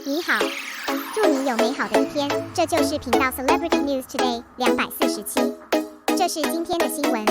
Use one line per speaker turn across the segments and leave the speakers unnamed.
你好，祝你有美好的一天。这就是频道 Celebrity News Today 247。这是今天的新闻。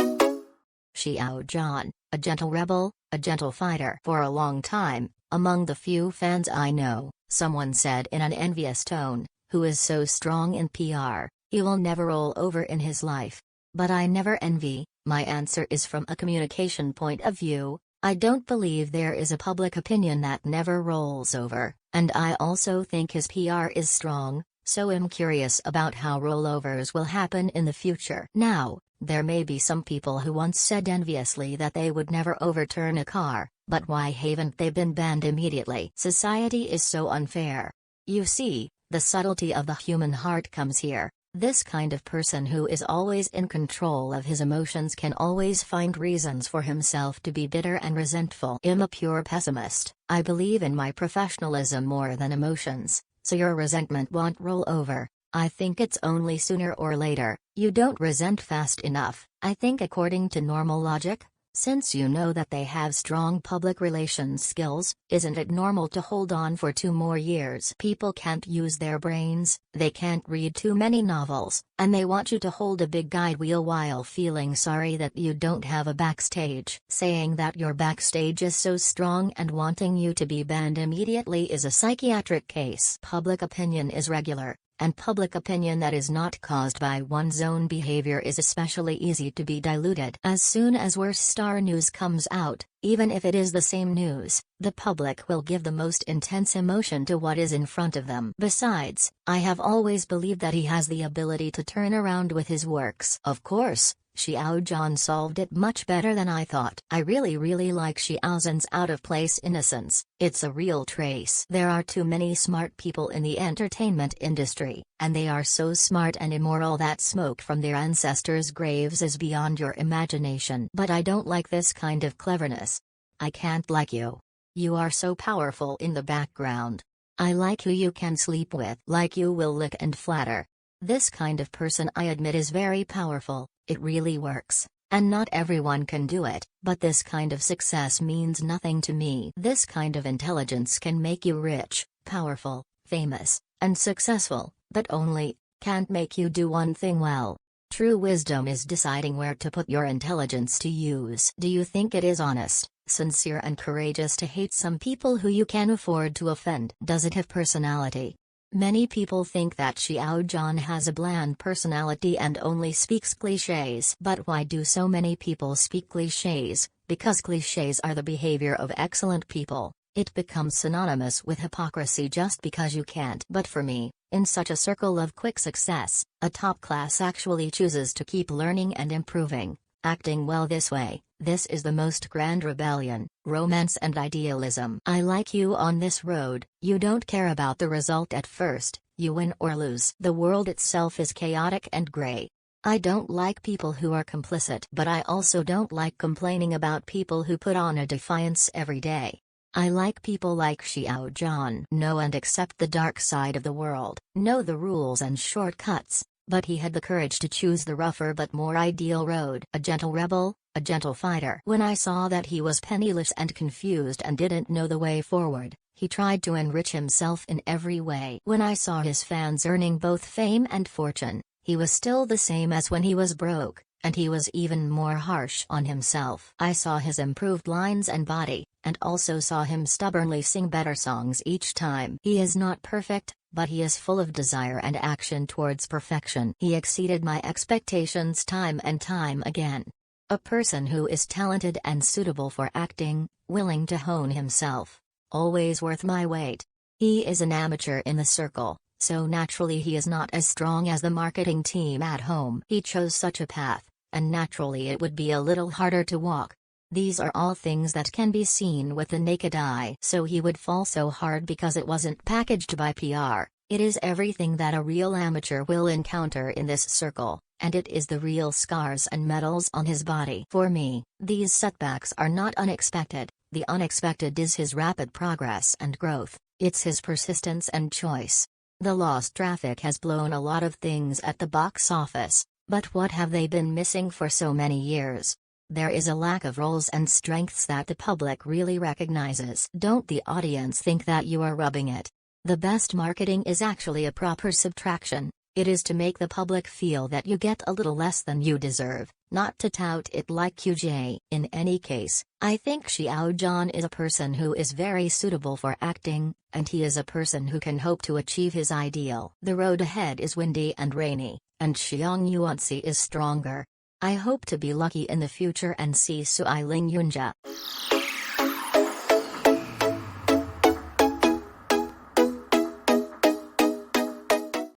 Xiao Zhan, a gentle rebel, a gentle fighter. For a long time, among the few fans I know, someone said in an envious tone, who is so strong in PR, he will never roll over in his life. But I never envy. My answer is from a communication point of view. I don't believe there is a public opinion that never rolls over, and I also think his PR is strong, so I'm curious about how rollovers will happen in the future. Now, there may be some people who once said enviously that they would never overturn a car, but why haven't they been banned immediately? Society is so unfair. You see, the subtlety of the human heart comes here. This kind of person who is always in control of his emotions can always find reasons for himself to be bitter and resentful. I'm a pure pessimist. I believe in my professionalism more than emotions, so your resentment won't roll over. I think it's only sooner or later. You don't resent fast enough. I think according to normal logic, since you know that they have strong public relations skills, isn't it normal to hold on for 2 more years? People can't use their brains, they can't read too many novels, and they want you to hold a big guide wheel while feeling sorry that you don't have a backstage. Saying that your backstage is so strong and wanting you to be banned immediately is a psychiatric case. Public opinion is regular, and public opinion that is not caused by one's own behavior is especially easy to be diluted. As soon as worst star news comes out, even if it is the same news, the public will give the most intense emotion to what is in front of them. Besides, I have always believed that he has the ability to turn around with his works. Of course, Xiao Zhan solved it much better than I thought. I really like Xiao Zhan's out-of-place innocence. It's a real trace. There are too many smart people in the entertainment industry, and they are so smart and immoral that smoke from their ancestors' graves is beyond your imagination. But I don't like this kind of cleverness. I can't like you. You are so powerful in the background. I like who you can sleep with. Like you will lick and flatter. This kind of person, I admit, is very powerful. It really works, and not everyone can do it, but this kind of success means nothing to me. This kind of intelligence can make you rich, powerful, famous, and successful, but only can't make you do one thing well. True wisdom is deciding where to put your intelligence to use. Do you think it is honest, sincere and courageous to hate some people who you can afford to offend? Does it have personality? Many people think that Xiao Zhan has a bland personality and only speaks clichés. But why do so many people speak clichés? Because clichés are the behavior of excellent people. It becomes synonymous with hypocrisy just because you can't. But for me, in such a circle of quick success, a top class actually chooses to keep learning and improving, acting well this way. This is the most grand rebellion, romance and idealism. I like you on this road. You don't care about the result at first, you win or lose. The world itself is chaotic and gray. I don't like people who are complicit, but I also don't like complaining about people who put on a defiance every day. I like people like Xiao Zhan. Know and accept the dark side of the world, know the rules and shortcuts, but he had the courage to choose the rougher but more ideal road. A gentle rebel, a gentle fighter. When I saw that he was penniless and confused and didn't know the way forward, he tried to enrich himself in every way. When I saw his fans earning both fame and fortune, he was still the same as when he was broke, and he was even more harsh on himself. I saw his improved lines and body, and also saw him stubbornly sing better songs each time. He is not perfect, but he is full of desire and action towards perfection. He exceeded my expectations time and time again. A person who is talented and suitable for acting, willing to hone himself. Always worth my weight. He is an amateur in the circle, so naturally he is not as strong as the marketing team at home. He chose such a path, and naturally it would be a little harder to walk. These are all things that can be seen with the naked eye. So he would fall so hard because it wasn't packaged by PR. It is everything that a real amateur will encounter in this circle, and it is the real scars and medals on his body. For me, these setbacks are not unexpected. The unexpected is his rapid progress and growth. It's his persistence and choice. The lost traffic has blown a lot of things at the box office, but what have they been missing for so many years? There is a lack of roles and strengths that the public really recognizes. Don't the audience think that you are rubbing it The best marketing is actually a proper subtraction. It is to make the public feel that you get a little less than you deserve, not to tout it like QJ. In any case, I think Xiao Zhan is a person who is very suitable for acting, and he is a person who can hope to achieve his ideal. The road ahead is windy and rainy, and Xiang Yuanzi is stronger. I hope to be lucky in the future and see Sui Ling Yunjia.